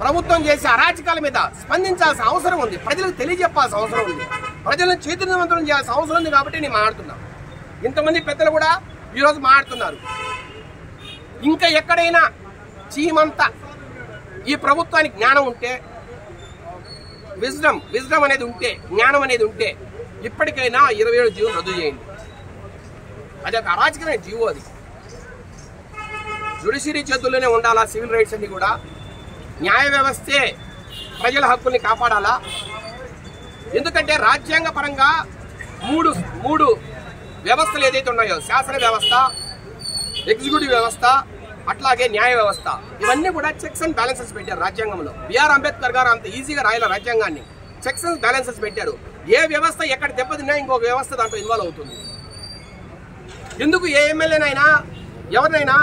ప్రభుత్వం చేసే అరాచకాల మీద స్పందించాల్సిన అవసరం ఉంది. ప్రజలకు తెలియజెప్పాల్సిన అవసరం ఉంది. ప్రజలను చైతన్యవంతం చేయాల్సిన అవసరం ఉంది. కాబట్టి నేను మాట్లాడుతున్నాను. ఇంతమంది పెద్దలు కూడా ఈరోజు మాట్లాడుతున్నారు. ఇంకా ఎక్కడైనా చీమంతా ఈ ప్రభుత్వానికి జ్ఞానం ఉంటే, విజ్డమ్ అనేది ఉంటే, జ్ఞానం అనేది ఉంటే ఇప్పటికైనా 27 జీవో రద్దు చేయండి. అది ఒక అరాచకమైన జీవో. అది జ్యుడిషియరీ చేతుల్లోనే ఉండాలా. సివిల్ రైట్స్ అన్ని కూడా న్యాయ వ్యవస్థే ప్రజల హక్కుల్ని కాపాడాలా. ఎందుకంటే రాజ్యాంగ పరంగా మూడు వ్యవస్థలు ఏదైతే ఉన్నాయో, శాసన వ్యవస్థ, ఎగ్జిక్యూటివ్ వ్యవస్థ, అట్లాగే న్యాయ వ్యవస్థ, ఇవన్నీ కూడా చెక్స్ అండ్ బ్యాలెన్సెస్ పెట్టారు రాజ్యాంగంలో. బిఆర్ అంబేద్కర్ గారు అంత ఈజీగా రాయాల రాజ్యాంగాన్ని. చెక్స్ అండ్ బ్యాలెన్సెస్ పెట్టారు. ఏ వ్యవస్థ ఎక్కడ దెబ్బతిన్నా ఇంకొక వ్యవస్థ దాంట్లో ఇన్వాల్వ్ అవుతుంది. ఎందుకు ఏ ఎమ్మెల్యేనైనా ఎవరినైనా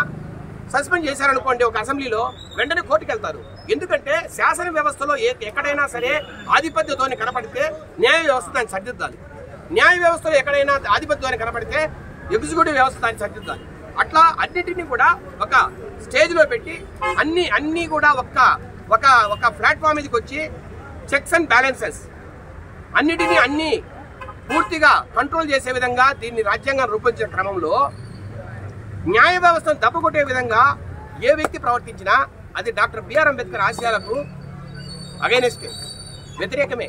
సస్పెండ్ చేశారనుకోండి ఒక అసెంబ్లీలో, వెంటనే కోర్టుకు వెళ్తారు. ఎందుకంటే శాసన వ్యవస్థలో ఎక్కడైనా సరే ఆధిపత్యతోని కనపడితే న్యాయ వ్యవస్థ దాన్ని సరిదిద్దాలి. న్యాయ వ్యవస్థలో ఎక్కడైనా ఆధిపత్యాన్ని కనపడితే ఎగ్జిక్యూటివ్ వ్యవస్థ దాన్ని సరిదిద్దాలి. అట్లా అన్నిటినీ కూడా ఒక స్టేజ్లో పెట్టి అన్ని కూడా ఒక ప్లాట్ఫామ్ మీదకి వచ్చి చెక్స్ అండ్ బ్యాలెన్సెస్ అన్ని పూర్తిగా కంట్రోల్ చేసే విధంగా దీన్ని రాజ్యాంగం రూపొందించిన క్రమంలో న్యాయ వ్యవస్థను దెబ్బకొట్టే విధంగా ఏ వ్యక్తి ప్రవర్తించినా అది డాక్టర్ బిఆర్ అంబేద్కర్ ఆశయాలకు అగైనెస్టే, వ్యతిరేకమే.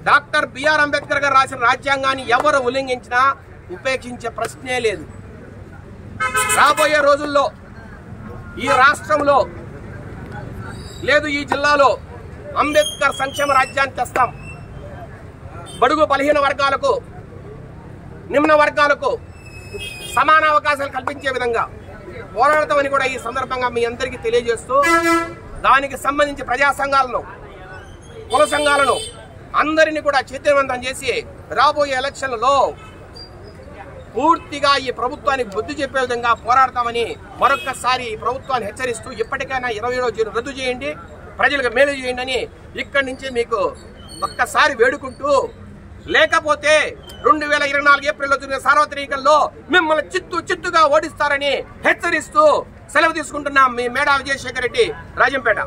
డాక్టర్ బిఆర్ అంబేద్కర్ గారు రాసిన రాజ్యాంగాన్ని ఎవరు ఉల్లంఘించినా ఉపేక్షించే ప్రశ్నే లేదు. రాబోయే రోజుల్లో ఈ రాష్ట్రంలో లేదు ఈ జిల్లాలో అంబేద్కర్ సంక్షేమ రాజ్యాన్ని తెస్తాం. బడుగు బలహీన వర్గాలకు, నిమ్న వర్గాలకు సమాన అవకాశాలు కల్పించే విధంగా పోరాడతామని కూడా ఈ సందర్భంగా మీ అందరికీ తెలియజేస్తూ, దానికి సంబంధించి ప్రజా సంఘాలను, కుల సంఘాలను అందరినీ కూడా చైతన్యవంతం చేసి రాబోయే ఎలక్షన్లలో పూర్తిగా ఈ ప్రభుత్వానికి బుద్ధి చెప్పే విధంగా పోరాడతామని మరొక్కసారి ఈ ప్రభుత్వాన్ని హెచ్చరిస్తూ, ఇప్పటికైనా 27వ జీవో రద్దు చేయండి, ప్రజలకు మేలు చేయండి అని ఇక్కడి నుంచి మీకు ఒక్కసారి వేడుకుంటూ, లేకపోతే 2024 ఏప్రిల్లో జరిగిన సార్వత్రిక ఎన్నికల్లో మిమ్మల్ని చిత్తుగా ఓడిస్తారని హెచ్చరిస్తూ సెలవు తీసుకుంటున్నాం. మీ మేడా విజయశేఖర్ రెడ్డి, రాజంపేట.